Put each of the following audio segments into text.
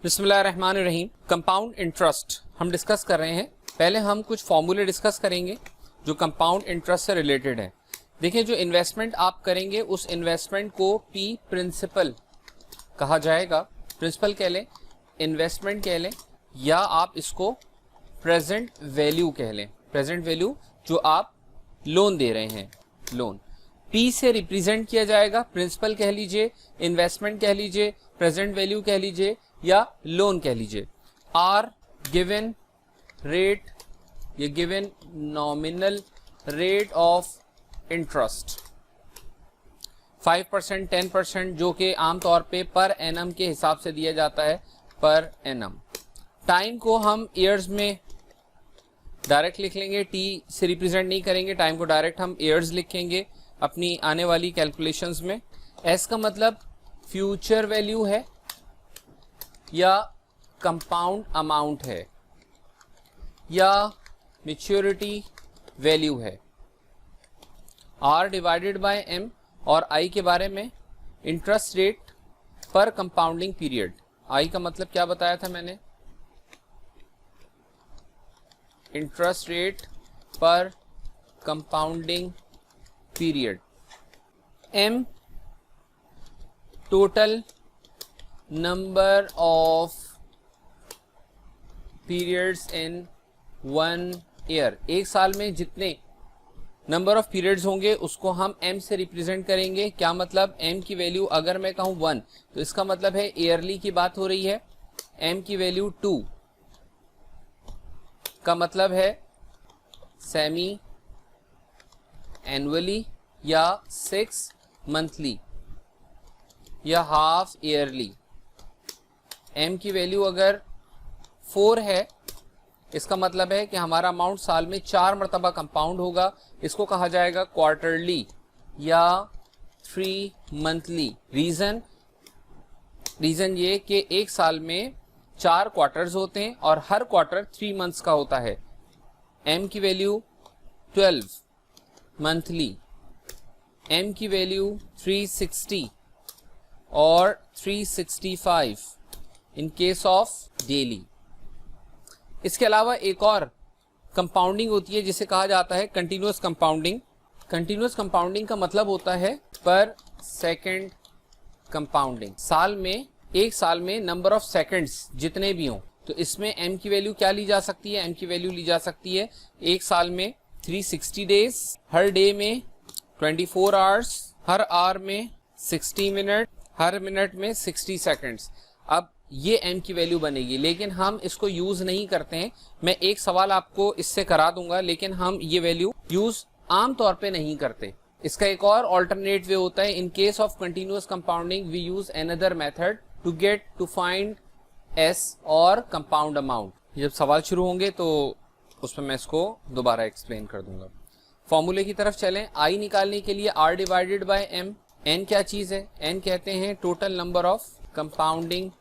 बिस्मिल्लाहिर्रहमानिर्रहीम। Compound interest हम discuss कर रहे हैं। पहले हम कुछ फॉर्मूले डिस्कस करेंगे जो कंपाउंड इंटरेस्ट से रिलेटेड है। देखिए, जो इन्वेस्टमेंट आप करेंगे उस इन्वेस्टमेंट को पी प्रिंसिपल कहा जाएगा। प्रिंसिपल कह लें, इन्वेस्टमेंट कह लें, या आप इसको प्रेजेंट वैल्यू कह लें। प्रेजेंट वैल्यू जो आप लोन दे रहे हैं, लोन पी से रिप्रेजेंट किया जाएगा। प्रिंसिपल कह लीजिए, इन्वेस्टमेंट कह लीजिए, प्रेजेंट वैल्यू कह लीजिए या लोन कह लीजिए। आर गिवन रेट, ये given nominal rate of interest 5%, 10%, जो कि आमतौर पे पर एनम के हिसाब से दिया जाता है, पर एनम। टाइम को हम ईयर्स में डायरेक्ट लिख लेंगे, टी से रिप्रेजेंट नहीं करेंगे, टाइम को डायरेक्ट हम ईयर्स लिखेंगे अपनी आने वाली कैलकुलेशंस में। एस का मतलब फ्यूचर वैल्यू है या कंपाउंड अमाउंट है या मैच्योरिटी वैल्यू है। आर डिवाइडेड बाय एम, और आई के बारे में इंटरेस्ट रेट पर कंपाउंडिंग पीरियड। आई का मतलब क्या बताया था मैंने, इंटरेस्ट रेट पर compounding period. M total number of periods in 1 year, एक साल में जितने नंबर ऑफ पीरियड्स होंगे उसको हम m से रिप्रेजेंट करेंगे। क्या मतलब, m की वैल्यू अगर मैं कहूं 1 तो इसका मतलब है ईयरली की बात हो रही है। m की वैल्यू 2 का मतलब है सेमी एनुअली या 6 मंथली या हाफ ईयरली। m की वैल्यू अगर 4 है, इसका मतलब है कि हमारा अमाउंट साल में 4 मरतबा कंपाउंड होगा। इसको कहा जाएगा क्वार्टरली या 3 मंथली। रीजन ये कि एक साल में 4 क्वार्टर्स होते हैं और हर क्वार्टर 3 मंथ्स का होता है। m की वैल्यू 12 मंथली, m की वैल्यू 360 और 365 इन केस ऑफ डेली। इसके अलावा एक और कंपाउंडिंग होती है जिसे कहा जाता है कंटिन्यूअस कंपाउंडिंग। कंटिन्यूअस कंपाउंडिंग का मतलब होता है पर सेकंड कंपाउंडिंग। साल में, एक साल में नंबर ऑफ सेकंड्स जितने भी हों, तो इसमें m की वैल्यू क्या ली जा सकती है, m की वैल्यू ली जा सकती है एक साल में 360 डेज, हर डे में 24 आवर्स, हर आवर में 60 मिनट, हर मिनट में 60 सेकंड्स। अब ये m की वैल्यू बनेगी, लेकिन हम इसको यूज नहीं करते हैं। मैं एक सवाल आपको इससे करा दूंगा, लेकिन हम ये वैल्यू यूज आम तौर पे नहीं करते। इसका एक और ऑल्टरनेट वे होता है, in case of continuous compounding we use another method to find s और कंपाउंड अमाउंट। जब सवाल शुरू होंगे तो उसमें मैं इसको दोबारा एक्सप्लेन कर दूंगा। फॉर्मूले की तरफ चलें। i निकालने के लिए r divided by m। n क्या चीज है, n कहते हैं total number of compounding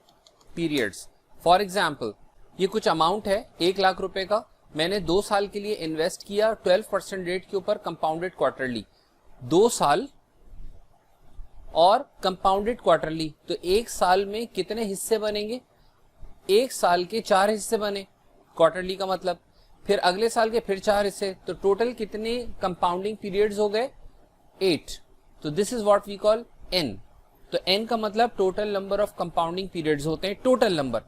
periods. For example, ये कुछ अमाउंट है 1 लाख रुपए का, मैंने 2 साल के लिए इन्वेस्ट किया 12% रेट के ऊपर, कंपाउंडेड क्वार्टरली। 2 साल और कंपाउंडेड क्वार्टरली, तो एक साल में कितने हिस्से बनेंगे, एक साल के 4 हिस्से बने क्वार्टरली का मतलब, फिर अगले साल के फिर 4 हिस्से, तो टोटल कितने कंपाउंडिंग पीरियड्स हो गए, 8। तो this is what we call n। तो n का मतलब total number of compounding periods होते हैं, टोटल नंबर।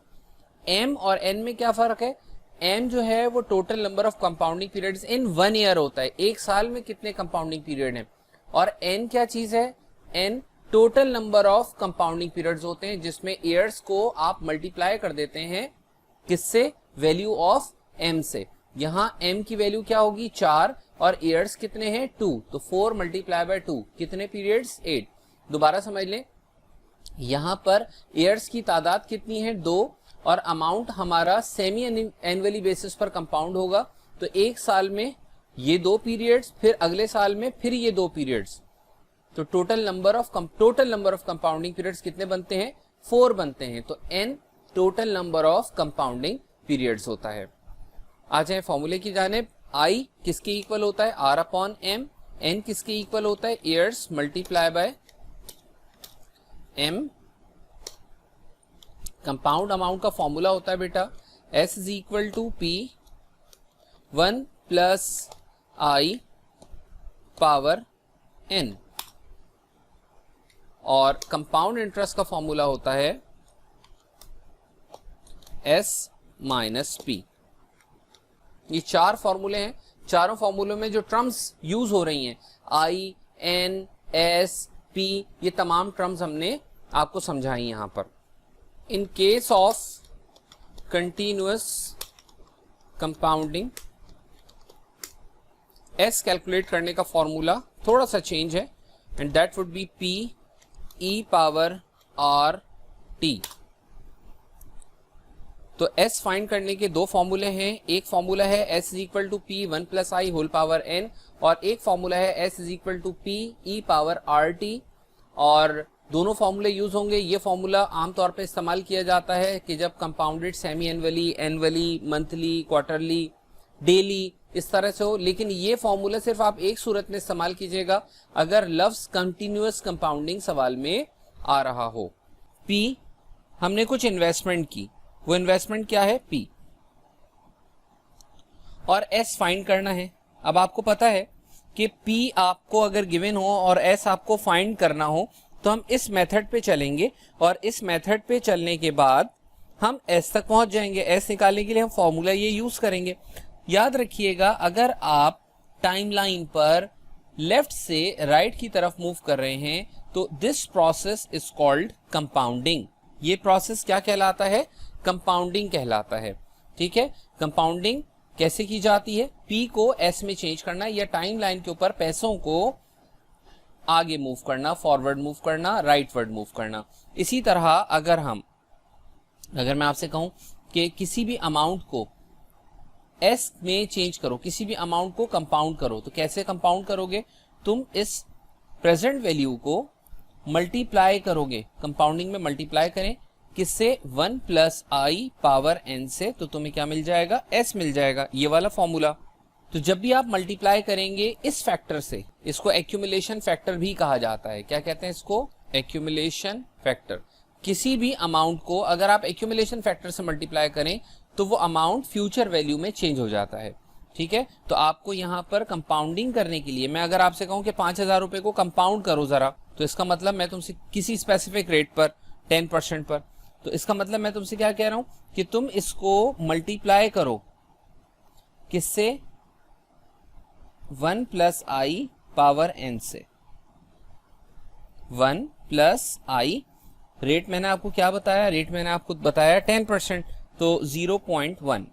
m और n में क्या फर्क है, m जो है वो total number of compounding periods in 1 year होता है, एक साल में कितने कंपाउंडिंग पीरियड हैं। और n क्या चीज है, n total number of compounding periods होते हैं, जिसमें ईयर्स को आप मल्टीप्लाई कर देते हैं किससे, वैल्यू ऑफ m से। यहाँ m की वैल्यू क्या होगी 4 और ईयर्स कितने हैं 2, तो 4 मल्टीप्लाई बाय 2 कितने पीरियड्स, 8। दोबारा समझ लें, यहां पर ईयर्स की तादाद कितनी है 2 और अमाउंट हमारा सेमी एनुअली बेसिस पर कंपाउंड होगा, तो एक साल में ये 2 पीरियड्स, फिर अगले साल में फिर ये 2 पीरियड्स, तो total number of compounding periods कितने बनते हैं, 4 बनते हैं। तो n total number of compounding periods होता है। आ जाए फॉर्मूले की जानिब। i किसके इक्वल होता है, r अपॉन m। n किसके इक्वल होता है, years multiply by m compound amount का फॉर्मूला होता है बेटा S is equal to P 1 plus I power N, और कंपाउंड इंटरेस्ट का फॉर्मूला होता है S माइनस P। ये चार फॉर्मूले हैं, चारों फॉर्मूलों में जो टर्म्स यूज हो रही हैं I, N, S, P, ये तमाम टर्म्स हमने आपको समझाई यहां पर। In case of continuous compounding S calculate करने का फॉर्मूला थोड़ा सा चेंज है, and that would be P E power R T। तो S फाइंड करने के दो फॉर्मूले हैं, एक फॉर्मूला है S is equal to P 1 plus I whole power N, और एक फॉर्मूला है S is equal to P E power R T, और दोनों फॉर्मूले यूज होंगे। ये फॉर्मूला आमतौर पे इस्तेमाल किया जाता है कि जब compounded semi annually, annually, monthly, quarterly, daily इस तरह से हो, लेकिन ये फॉर्मूला सिर्फ आप एक सूरत में इस्तेमाल कीजिएगा अगर लफ्ज कंटिन्यूअस कंपाउंडिंग सवाल में आ रहा हो। P, हमने कुछ इन्वेस्टमेंट की, वो इन्वेस्टमेंट क्या है P, और S फाइंड करना है। अब आपको पता है कि P आपको अगर गिवन हो और S आपको फाइंड करना हो तो हम इस मेथड पे चलेंगे, और इस मेथड पे चलने के बाद हम S तक पहुंच जाएंगे। S निकालने के लिए हम फॉर्मूला ये यूज करेंगे। याद रखिएगा, अगर आप टाइमलाइन पर लेफ्ट से राइट की तरफ मूव कर रहे हैं तो this process is called compounding. ये प्रोसेस क्या कहलाता है? कंपाउंडिंग कहलाता है। ठीक है, कंपाउंडिंग कैसे की जाती है? P को S में चेंज करना या टाइमलाइन के ऊपर पैसों को आगे मूव करना, फॉरवर्ड मूव करना, राइटवर्ड मूव करना। इसी तरह अगर मैं आपसे कहूं कि किसी भी अमाउंट को S में चेंज करो, किसी भी अमाउंट को कंपाउंड करो, तो कैसे कंपाउंड करोगे? तुम इस प्रेजेंट वैल्यू को मल्टीप्लाई करोगे, कंपाउंडिंग में मल्टीप्लाई करें किससे? 1 प्लस I पावर N से, तो तुम्हें क्या मिल जाएगा? S मिल जाएगा, ये वाला फॉर्मूला। तो जब भी आप मल्टीप्लाई करेंगे इस फैक्टर से, इसको एक्यूमुलेशन फैक्टर भी कहा जाता है। क्या कहते हैं इसको? Accumulation factor. किसी भी अमाउंट को अगर आप एक्यूमुलेशन फैक्टर से मल्टीप्लाई करें तो वो अमाउंट फ्यूचर वैल्यू में चेंज हो जाता है। ठीक है, तो आपको यहाँ पर कंपाउंडिंग करने के लिए मैं अगर आपसे कहूँ कि 5,000 रुपए को कंपाउंड करो जरा, तो इसका मतलब मैं तुमसे किसी स्पेसिफिक रेट पर 10% पर, तो इसका मतलब मैं तुमसे क्या कह रहा हूं कि तुम इसको मल्टीप्लाई करो किससे? 1 प्लस I पावर N से। 1 प्लस I, रेट मैंने आपको क्या बताया? रेट मैंने आपको बताया 10%, तो 0.1।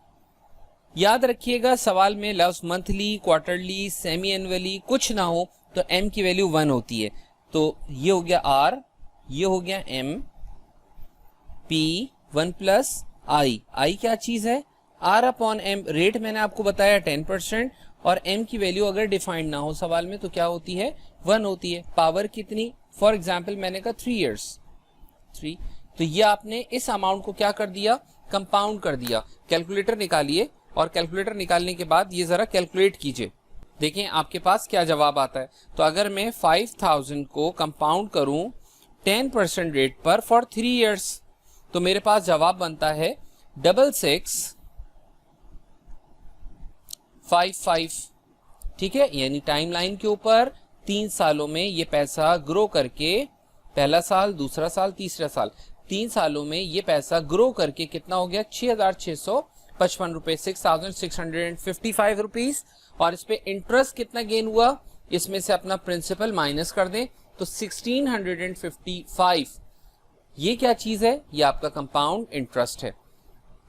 याद रखिएगा, सवाल में लफ्ज मंथली, क्वार्टरली, सेमी एनुअली कुछ ना हो तो M की वैल्यू 1 होती है। तो ये हो गया R, ये हो गया M, P 1 प्लस I क्या चीज है? R upon M। रेट मैंने आपको बताया 10%, और M की वैल्यू अगर डिफाइंड ना हो सवाल में तो क्या होती है? 1 होती है। पावर कितनी? फॉर एग्जाम्पल मैंने कहा 3 years, 3, तो ये आपने इस अमाउंट को क्या कर दिया? कंपाउंड कर दिया। कैलकुलेटर निकालिए, और कैलकुलेटर निकालने के बाद ये जरा कैलकुलेट कीजिए, देखें आपके पास क्या जवाब आता है। तो अगर मैं 5,000 को कंपाउंड करूं 10% रेट पर फॉर 3 years, तो मेरे पास जवाब बनता है 6655। ठीक है, यानी टाइमलाइन के ऊपर 3 सालों में ये पैसा ग्रो करके, पहला साल, दूसरा साल, तीसरा साल, 3 सालों में ये पैसा ग्रो करके कितना हो गया? 6,655 रुपए, 6,655 रुपीज। और इस पे इंटरेस्ट कितना गेन हुआ? इसमें से अपना प्रिंसिपल माइनस कर दें तो 1,655। ये क्या चीज है? ये आपका कंपाउंड इंटरेस्ट है।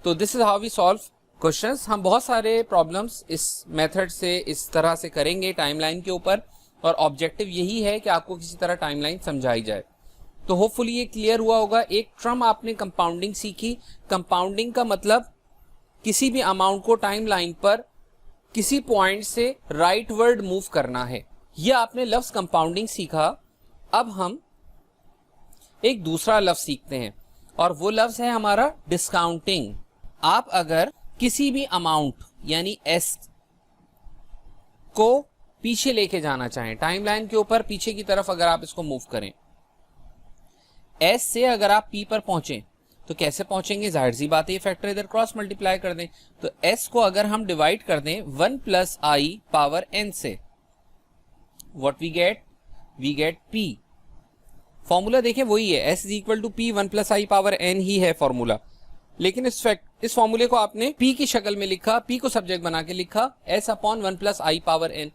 तो this is how we solve questions. हम बहुत सारे प्रॉब्लम्स इस मेथड से, इस तरह से करेंगे टाइमलाइन के ऊपर, और ऑब्जेक्टिव यही है कि आपको किसी तरह टाइमलाइन समझाई जाए। तो होपफुली ये क्लियर हुआ होगा। एक टर्म आपने कंपाउंडिंग सीखी। कंपाउंडिंग का मतलब किसी भी अमाउंट को टाइमलाइन पर किसी पॉइंट से राइटवर्ड मूव करना है। यह आपने लफ्ज कंपाउंडिंग सीखा। अब हम एक दूसरा लफ्ज सीखते हैं, और वो लफ्ज है हमारा डिस्काउंटिंग। आप अगर किसी भी अमाउंट यानी S को पीछे लेके जाना चाहें, टाइमलाइन के ऊपर पीछे की तरफ अगर आप इसको मूव करें, S से अगर आप P पर पहुंचे तो कैसे पहुंचेंगे, जाहिर सी बात है ये फैक्टर इधर क्रॉस मल्टीप्लाई कर दें। तो s को अगर हम डिवाइड कर दें 1 प्लस आई पावर n से, what we get p। Formula देखें वही है, s is equal to p 1 plus I power n ही है फॉर्मूला, लेकिन इस फॉर्मूले को आपने p की शक्ल में लिखा, p को सब्जेक्ट बना के लिखा s upon 1 plus I power n।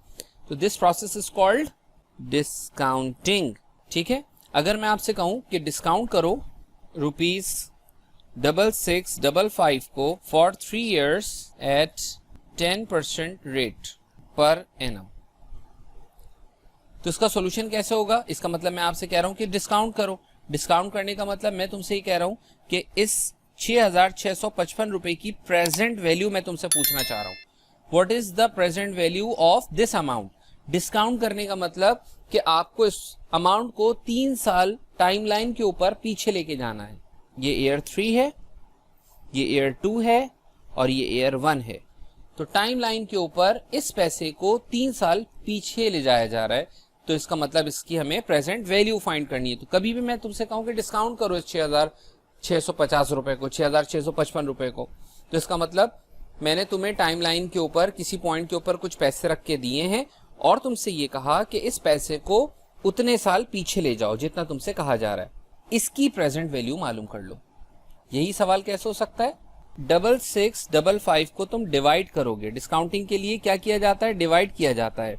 तो this process is called discounting. ठीक है, अगर मैं आपसे कहूं कि डिस्काउंट करो ₹6655 को फॉर 3 years एट 10% रेट पर एनम, तो इसका सॉल्यूशन कैसे होगा? इसका मतलब मैं आपसे कह रहा हूं कि डिस्काउंट करो। डिस्काउंट करने का मतलब मैं तुमसे ये कह रहा हूं कि इस 6,655 रुपए की प्रेजेंट वैल्यू मैं तुमसे पूछना चाह रहा हूं, what is the present value of this amount. Discount करने का मतलब कि आपको इस अमाउंट को 3 साल टाइमलाइन के ऊपर पीछे लेके जाना है। ये ईयर 3 है, ये ईयर 2 है और ये ईयर 1 है। तो टाइमलाइन के ऊपर इस पैसे को 3 साल पीछे ले जाया जा रहा है, तो इसका मतलब इसकी हमें प्रेजेंट वैल्यू फाइंड करनी है। तो कभी भी मैं तुमसे कहूं कि डिस्काउंट करो इस 6,650 रुपए को, 6,655 रुपए को, तो इसका मतलब मैंने तुम्हें टाइमलाइन के ऊपर किसी पॉइंट के ऊपर कुछ पैसे रख के दिए हैं और तुमसे ये कहा कि इस पैसे को उतने साल पीछे ले जाओ जितना तुमसे कहा जा रहा है, इसकी प्रेजेंट वैल्यू मालूम कर लो। यही सवाल कैसे हो सकता है? 6655 को तुम डिवाइड करोगे। डिस्काउंटिंग के लिए क्या किया जाता है? डिवाइड किया जाता है।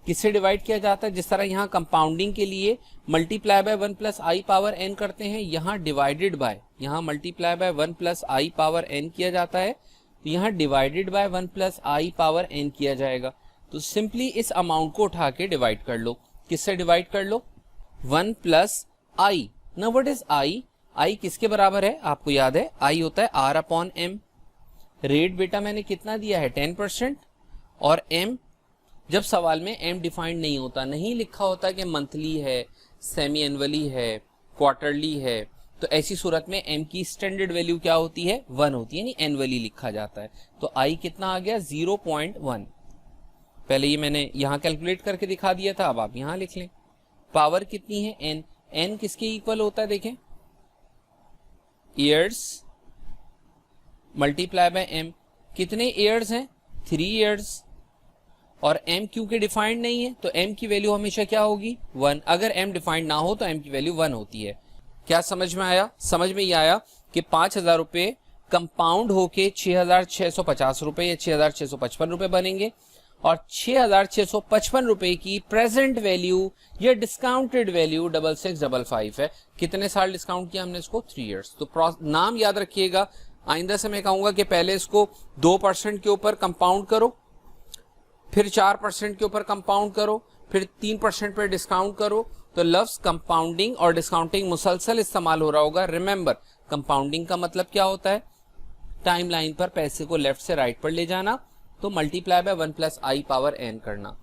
किससे डिवाइड किया जाता है? जिस तरह यहाँ कंपाउंडिंग के लिए multiply by 1 plus I power n करते हैं, यहाँ डिवाइडेड बाय, यहाँ multiply by 1 plus I power n किया जाता है, तो यहाँ divided by 1 plus I power n किया जाएगा। तो सिंपली इस अमाउंट को उठा के डिवाइड कर लो। किससे डिवाइड कर लो? 1 plus I. Now what is I? I किसके बराबर है? आपको याद है आई होता है r अपॉन m। रेट बेटा मैंने कितना दिया है? 10%। और m, जब सवाल में m डिफाइंड नहीं होता, नहीं लिखा होता कि मंथली है, सेमी एनुअली है, क्वार्टरली है, तो ऐसी सूरत में m की स्टैंडर्ड वैल्यू क्या होती है? 1 होती है, यानी एनुअली लिखा जाता है। तो i कितना आ गया? 0.1। पहले ये मैंने यहाँ कैलकुलेट करके दिखा दिया था, अब आप यहाँ लिख लें। पावर कितनी है? n। n किसके इक्वल होता है? देखें, ईयर्स मल्टीप्लाई बाय m। कितने ईयर्स हैं? 3 ईयर्स। और m क्योंकि डिफाइंड नहीं है तो m की वैल्यू हमेशा क्या होगी? 1। अगर m डिफाइंड ना हो तो m की वैल्यू 1 होती है। क्या समझ में आया? समझ में ये आया कि 5,000 रुपए कंपाउंड होके 6,650 रुपए या 6,655 रुपए बनेंगे और 6,655 रुपए की प्रेजेंट वैल्यू या डिस्काउंटेड वैल्यू 6655 है। कितने साल डिस्काउंट किया हमने इसको? 3 इयर्स। तो नाम याद रखिएगा, आइंदा से मैं कहूंगा कि पहले इसको 2% के ऊपर कंपाउंड करो, फिर 4% के ऊपर कंपाउंड करो, फिर 3% पे डिस्काउंट करो। तो लफ्ज कंपाउंडिंग और डिस्काउंटिंग मुसलसल इस्तेमाल हो रहा होगा। रिमेंबर, कंपाउंडिंग का मतलब क्या होता है? टाइमलाइन पर पैसे को लेफ्ट से राइट पर ले जाना, तो multiply by 1 plus I power n करना।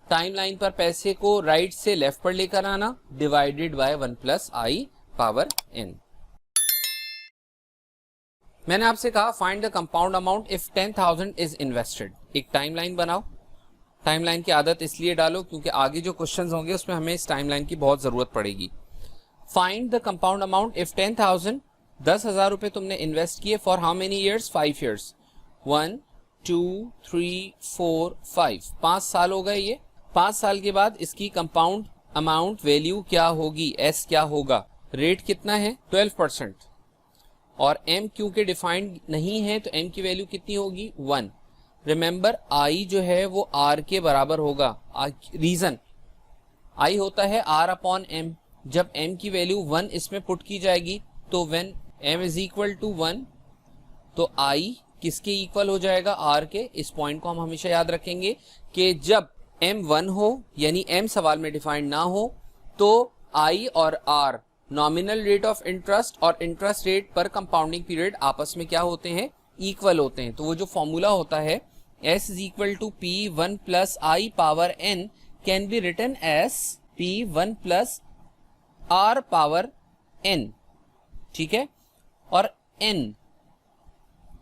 टाइमलाइन पर पैसे को राइट से लेफ्ट पर लेकर आना, divided by 1 plus I power n। मैंने आपसे कहा find the compound amount if 10,000 is invested. एक टाइमलाइन बनाओ। टाइमलाइन की आदत इसलिए डालो क्योंकि आगे जो क्वेश्चंस होंगे उसमें हमें इस टाइमलाइन की बहुत जरूरत पड़ेगी। Find the compound amount if 10,000, 10,000 रुपए तुमने इन्वेस्ट किए for how many years? 5 years. 1 2 3 4 5, 5 साल हो गए ये। 5 साल के बाद इसकी कंपाउंड अमाउंट वैल्यू क्या होगी? s क्या होगा? रेट कितना है? 12%। और m क्योंकि डिफाइंड नहीं है तो m की वैल्यू कितनी होगी? 1। रिमेंबर i जो है वो r के बराबर होगा। रीजन i होता है r अपॉन m। जब m की वैल्यू 1 इसमें पुट की जाएगी तो when m is equal to 1 तो i किसके इक्वल हो जाएगा? r के। इस पॉइंट को हम हमेशा याद रखेंगे कि जब m 1 हो यानी m सवाल में डिफाइंड ना हो तो i और r nominal rate of interest और इंटरेस्ट रेट पर कंपाउंडिंग पीरियड आपस में क्या होते हैं? इक्वल होते हैं। तो वो जो फॉर्मूला होता है s is equal to p 1 plus I power n can be written as p 1 plus r power n। ठीक है, और n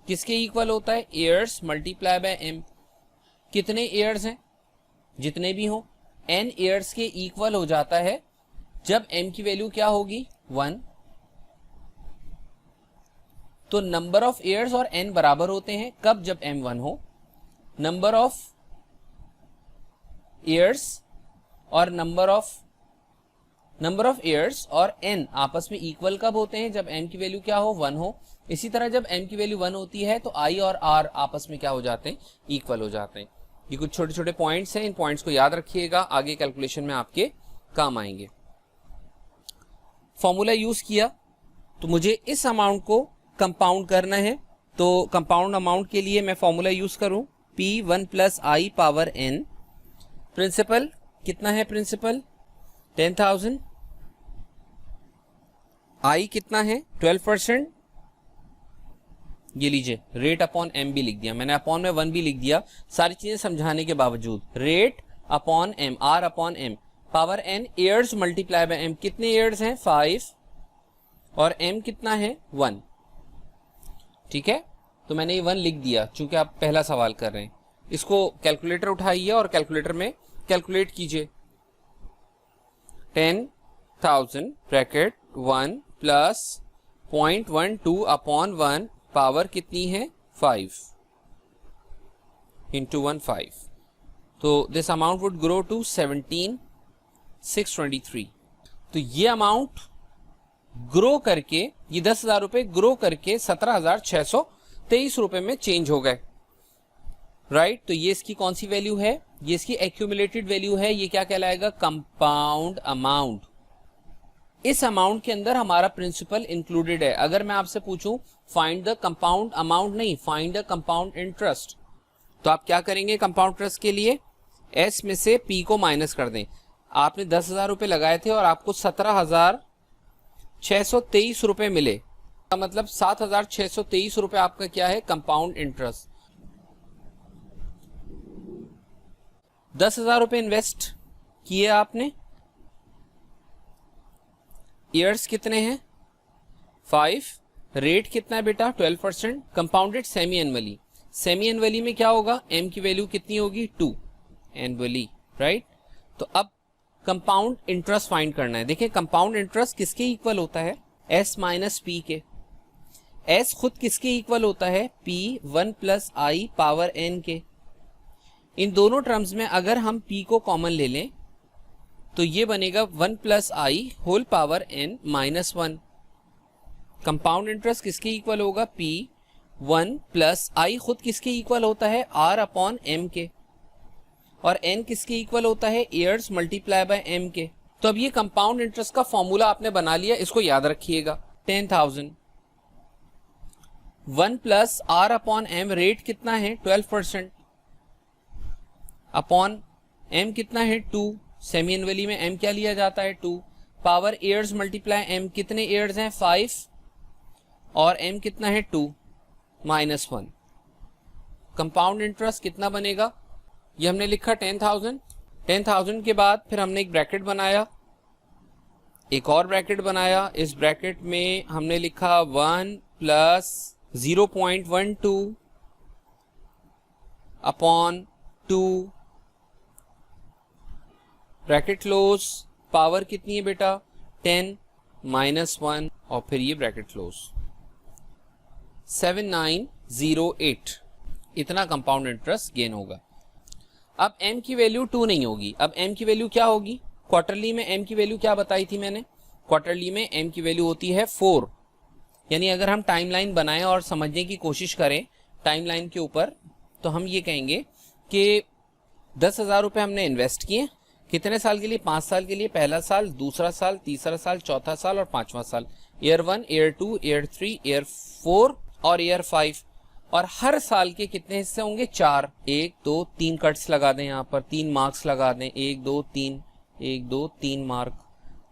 किसके इक्वल होता है? Years multiply by m। कितने ईयर्स हैं? जितने भी हो, n ईयर्स के इक्वल हो जाता है जब m की वैल्यू क्या होगी? 1। तो नंबर ऑफ ईयर्स और n बराबर होते हैं कब, जब m 1 हो। नंबर ऑफ ईयर्स और नंबर ऑफ ईयर्स और n आपस में इक्वल कब होते हैं, जब m की वैल्यू क्या हो, 1 हो। इसी तरह जब m की वैल्यू 1 होती है तो i और r आपस में क्या हो जाते हैं, इक्वल हो जाते हैं। ये कुछ छोटे छोटे पॉइंट्स हैं, इन पॉइंट्स को याद रखिएगा, आगे कैलकुलेशन में आपके काम आएंगे। फॉर्मूला यूज किया तो मुझे इस अमाउंट को कंपाउंड करना है, तो कंपाउंड अमाउंट के लिए मैं फॉर्मूला यूज करूं P1 plus I power n। Principal कितना है, प्रिंसिपल 10,000, आई कितना है 12%, ये लीजिए रेट अपॉन m भी लिख दिया मैंने, अपॉन में 1 भी लिख दिया, सारी चीजें समझाने के बावजूद। Rate upon m, r upon m, power n, years multiply by m, कितने ईयर्स हैं 5 और m कितना है 1। ठीक है, तो मैंने ये 1 लिख दिया चूंकि आप पहला सवाल कर रहे हैं। इसको कैलकुलेटर उठाइए और कैलकुलेटर में कैलकुलेट कीजिए। 10,000 ब्रैकेट 1 प्लस 0.12 अपॉन 1 पावर कितनी है 5 इंटू 1 5, तो this amount would grow to 17,623। तो ये अमाउंट ग्रो करके, ये 10,000 रुपए ग्रो करके 17,623 रुपए में चेंज हो गए, राइट। तो ये इसकी कौन सी वैल्यू है, ये इसकी एक्यूमुलेटेड वैल्यू है। ये क्या कहलाएगा, कंपाउंड अमाउंट। इस अमाउंट के अंदर हमारा प्रिंसिपल इंक्लूडेड है। अगर मैं आपसे पूछूं फाइंड द कंपाउंड अमाउंट, नहीं, फाइंड द कंपाउंड इंटरेस्ट, तो आप क्या करेंगे कंपाउंड इंटरेस्ट के लिए, एस में से पी को माइनस कर दें। आपने 10,000 रुपए लगाए थे और आपको 17,623 रुपए मिले, मतलब 7,623 रुपए आपका क्या है, कंपाउंड इंटरेस्ट। 10,000 रुपए इन्वेस्ट किए आपने, ईयर्स कितने हैं 5, रेट कितना है बेटा 12%, compounded semi annually. Semi annually में क्या होगा, m की वैल्यू कितनी होगी 2 एनुअली, राइट। तो अब कंपाउंड इंटरेस्ट फाइंड करना है। देखिए कंपाउंड इंटरेस्ट किसके इक्वल होता है, s माइनस पी के। s खुद किसके इक्वल होता है, P1 plus I power n के। इन दोनों टर्म्स में अगर हम p को कॉमन ले लें तो ये बनेगा 1 plus I whole power n minus 1। Compound interest किसके इक्वल होगा, P1 प्लस आई खुद किसके इक्वल होता है, r अपॉन m के, और n किसके इक्वल होता है, ईयर्स मल्टीप्लाई बाय m के। तो अब ये कंपाउंड इंटरेस्ट का फॉर्मूला आपने बना लिया, इसको याद रखिएगा। 10,000 1 plus r upon m, rate कितना है 12%, अपॉन m कितना है 2, सेमी एनुअली में m क्या लिया जाता है 2, पावर ईयर्स मल्टीप्लाई m, कितने ईयर्स हैं 5 और m कितना है 2 माइनस 1। कंपाउंड इंटरेस्ट कितना बनेगा, ये हमने लिखा 10,000। 10,000 के बाद फिर हमने एक ब्रैकेट बनाया, एक और ब्रैकेट बनाया, इस ब्रैकेट में हमने लिखा 1 plus 0.12 upon 2, bracket close, power कितनी है बेटा 10 माइनस 1 और फिर ये ब्रैकेट क्लोज, 7908। इतना कंपाउंड इंटरेस्ट गेन होगा। अब m की वैल्यू 2 नहीं होगी, अब m की वैल्यू क्या होगी, क्वार्टरली में m की वैल्यू क्या बताई थी मैंने, क्वार्टरली में m की वैल्यू होती है 4। यानी अगर हम टाइमलाइन बनाएं और समझने की कोशिश करें टाइमलाइन के ऊपर, तो हम ये कहेंगे कि 10,000 रुपए हमने इन्वेस्ट किए, कितने साल के लिए, 5 साल के लिए, पहला साल, दूसरा साल, तीसरा साल, चौथा साल और 5वां साल, ईयर 1, ईयर 2, ईयर 3, ईयर 4 और ईयर 5। और हर साल के कितने हिस्से होंगे, 4, 1 2 3 कट्स लगा दें, यहाँ पर 3 मार्क्स लगा दें, 1 2 3, 1 2 3 मार्क।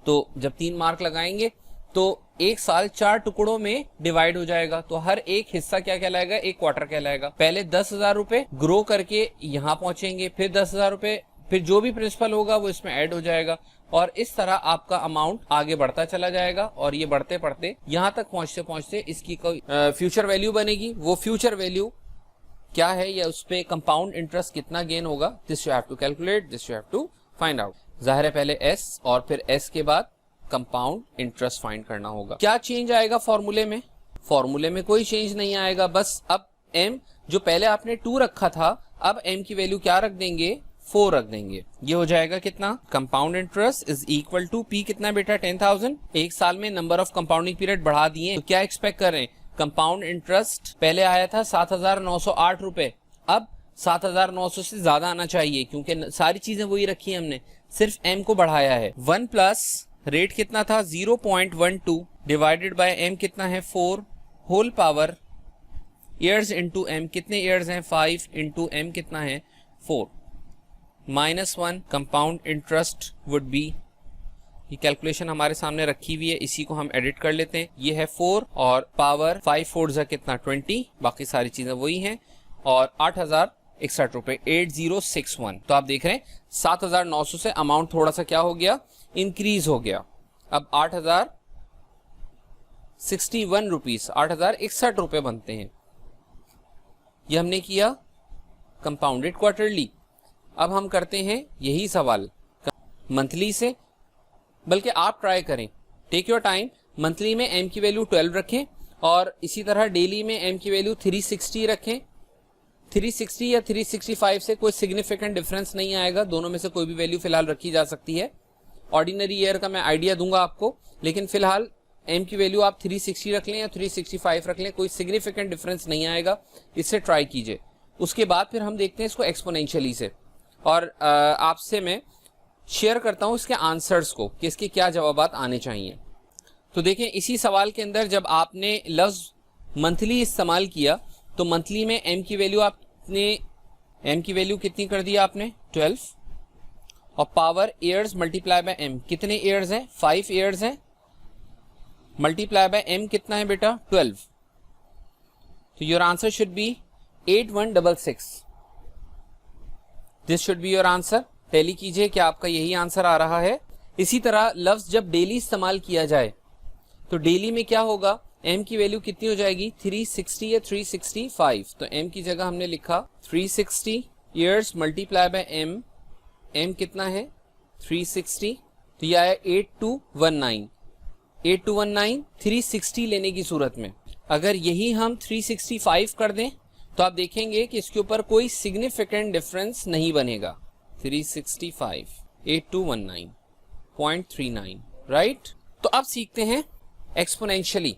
तो जब 3 मार्क लगाएंगे तो एक साल 4 टुकड़ों में डिवाइड हो जाएगा, तो हर एक हिस्सा क्या कहलाएगा, एक क्वार्टर कहलाएगा। पहले 10,000 रुपए ग्रो करके यहाँ पहुंचेंगे, फिर 10,000 रुपए, फिर जो भी प्रिंसिपल होगा वो इसमें ऐड हो जाएगा, और इस तरह आपका अमाउंट आगे बढ़ता चला जाएगा। और ये बढ़ते बढ़ते यहाँ तक पहुंचते पहुंचते इसकी कोई फ्यूचर वैल्यू बनेगी। वो फ्यूचर वैल्यू क्या है या उस पे कंपाउंड इंटरेस्ट कितना गेन होगा, this you have to calculate, this you have to find out. जाहिर है पहले s और फिर s के बाद कंपाउंड इंटरेस्ट फाइंड करना होगा। क्या चेंज आएगा फॉर्मूले में, फॉर्मूले में कोई चेंज नहीं आएगा, बस अब m जो पहले आपने 2 रखा था, अब m की वैल्यू क्या रख देंगे, 4 रख देंगे। ये हो जाएगा कितना, compound interest is equal to p कितना बेटा 10,000। एक साल में नंबर ऑफ कंपाउंडिंग पीरियड बढ़ा दिए, तो क्या एक्सपेक्ट कर रहे हैं, कंपाउंड इंटरेस्ट पहले आया था 7,908 रुपए, अब 7,900 से ज्यादा आना चाहिए, क्योंकि सारी चीजें वही रखी है हमने, सिर्फ m को बढ़ाया है। 1 प्लस रेट कितना था 0.12 डिवाइडेड बाय m कितना है 4 whole power years into m, कितने ईयर्स हैं 5 इंटू m कितना है 4 -1 कंपाउंड इंटरेस्ट वुड बी, ये कैलकुलेशन हमारे सामने रखी हुई है, इसी को हम एडिट कर लेते हैं। ये है 4 और पावर 5 4 जा कितना 20, बाकी सारी चीजें वही हैं, और 8,061 रुपए 8061। तो आप देख रहे हैं 7,900 से अमाउंट थोड़ा सा क्या हो गया, इंक्रीज हो गया, अब 8,061 रुपीज 8,061 रुपए बनते हैं। ये हमने किया कंपाउंडेड क्वार्टरली। अब हम करते हैं यही सवाल मंथली से, बल्कि आप ट्राई करें, टेक योर टाइम। मंथली में m की वैल्यू 12 रखें और इसी तरह डेली में m की वैल्यू 360 रखें। 360 या 365 से कोई सिग्निफिकेंट डिफरेंस नहीं आएगा, दोनों में से कोई भी वैल्यू फिलहाल रखी जा सकती है। ऑर्डिनरी ईयर का मैं आइडिया दूंगा आपको, लेकिन फिलहाल m की वैल्यू आप 360 रख लें या 365 रख लें, कोई सिग्निफिकेंट डिफरेंस नहीं आएगा, इससे ट्राई कीजिए। उसके बाद फिर हम देखते हैं इसको एक्सपोनेंशियली से, और आपसे मैं शेयर करता हूं इसके आंसर्स को कि इसके क्या जवाबात आने चाहिए। तो देखें इसी सवाल के अंदर जब आपने लफ्ज मंथली इस्तेमाल किया तो मंथली में m की वैल्यू आपने m की वैल्यू कितनी कर दी आपने 12, और power years multiply by m, कितने ईयर्स हैं 5 ईयर्स हैं, मल्टीप्लाई बाय m कितना है बेटा 12। तो your answer should be 8166। This should be your answer. Tally कीजिए कि आपका यही आंसर आ रहा है। इसी तरह लफ्ज जब डेली इस्तेमाल किया जाए तो डेली में क्या होगा, m की वैल्यू कितनी हो जाएगी 360 या 365। तो m की जगह हमने लिखा 360 years multiply by m, m कितना है 360, तो यह आया 8219। 8219 360 लेने की सूरत में, अगर यही हम 365 कर दें तो आप देखेंगे कि इसके ऊपर कोई सिग्निफिकेंट डिफरेंस नहीं बनेगा। 365 8219.39 राइट। तो अब सीखते हैं एक्सपोनेंशियली।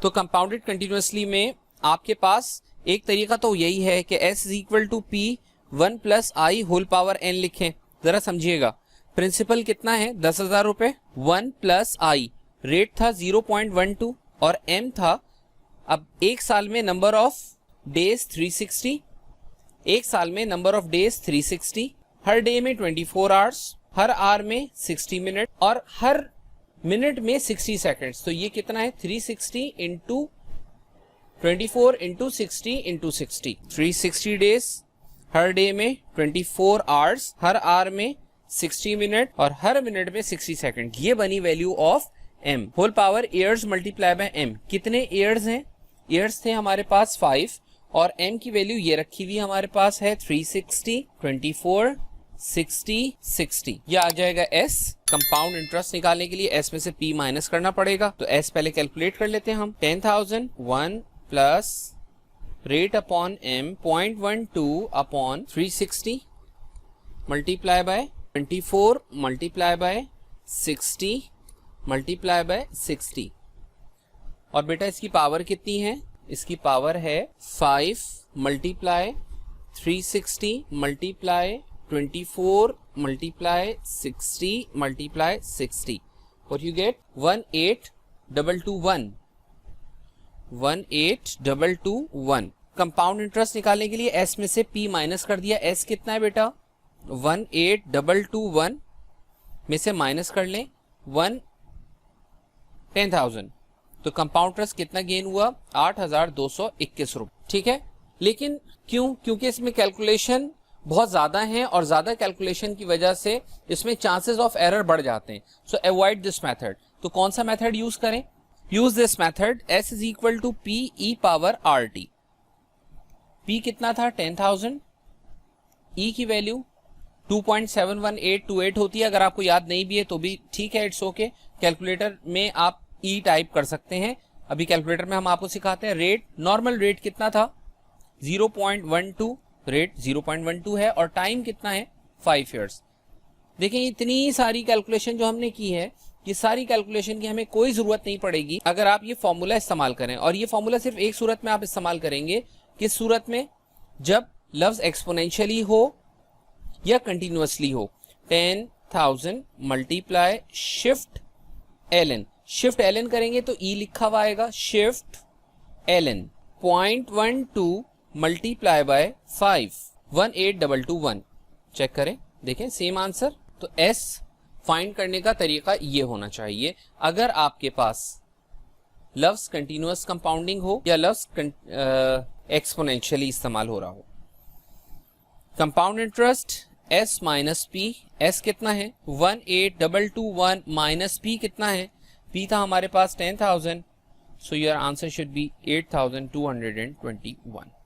तो कंपाउंडेड कंटिन्यूअसली में आपके पास एक तरीका तो यही है कि s is equal to p 1 plus I whole power n लिखें। जरा समझिएगा, प्रिंसिपल कितना है 10,000 रुपए, 1 प्लस आई रेट था 0.12 और m था, अब एक साल में नंबर ऑफ डेज 360, एक साल में number of days 360, her day में 24 आवर्स, हर आवर में 60 मिनट और हर मिनट में 60 सेकंड्स। तो ये कितना है 360 इंटू 24 इंटू 60 इंटू 60, 360 डेज, हर डे में 24 आवर्स, हर आवर में 60 मिनट और हर मिनट में 60 सेकंड। ये बनी value of m whole power years multiply by m। कितने ईयर्स हैं, ईयर्स थे हमारे पास 5 और m की वैल्यू ये रखी हुई हमारे पास है 360, 24, 60, 60। ये आ जाएगा s। कंपाउंड इंटरेस्ट निकालने के लिए s में से p माइनस करना पड़ेगा, तो s पहले कैलकुलेट कर लेते हैं हम। 10,000 1 plus rate upon m 0.12 upon 360 multiply by 24 multiply by 60 multiply by 60, और बेटा इसकी पावर कितनी है, इसकी पावर है 5 मल्टीप्लाई 360 मल्टीप्लाई 24 मल्टीप्लाई 60 मल्टीप्लाई 60, और यू गेट 18221। 18221। कंपाउंड इंटरेस्ट निकालने के लिए s में से p माइनस कर दिया। s कितना है बेटा 18221 में से माइनस कर लें 10,000, तो कंपाउंड इंटरेस्ट कितना गेन हुआ 8,221 रुपए। ठीक है, लेकिन क्यों, क्योंकि इसमें कैलकुलेशन बहुत ज्यादा है और ज्यादा कैलकुलेशन की वजह से इसमें चांसेस ऑफ एरर बढ़ जाते हैं। So avoid this method. तो कौन सा मेथड यूज करें, use this method s is equal to p e power rt। p कितना था 10,000, e की वैल्यू 2.71828 होती है। अगर आपको याद नहीं भी है तो भी ठीक है, इट्स ओके। कैलकुलेटर में आप e टाइप कर सकते हैं, अभी कैलकुलेटर में हम आपको सिखाते हैं। रेट, नॉर्मल रेट कितना था 0.12, रेट 0.12 है और टाइम कितना है 5 ईयर्स। देखें इतनी सारी कैलकुलेशन जो हमने की है, ये सारी कैलकुलेशन की हमें कोई जरूरत नहीं पड़ेगी अगर आप ये फॉर्मूला इस्तेमाल करें। और ये फॉर्मूला सिर्फ एक सूरत में आप इस्तेमाल करेंगे, किस सूरत में, जब लफ्ज एक्सपोनेंशियली हो या कंटिन्यूअसली हो। 10,000 multiply shift ln, shift ln करेंगे तो ई लिखा हुआ आएगा, shift ln 0.12 multiply by 5, 18221। Check करें, देखें सेम आंसर। तो s फाइंड करने का तरीका ये होना चाहिए अगर आपके पास लफ्ज कंटिन्यूअस कंपाउंडिंग हो या लफ्ज एक्सपोनेंशियली इस्तेमाल हो रहा हो। Compound interest s minus P, s कितना है 18221 माइनस p कितना है, p था हमारे पास 10,000, so your answer should be 8,221।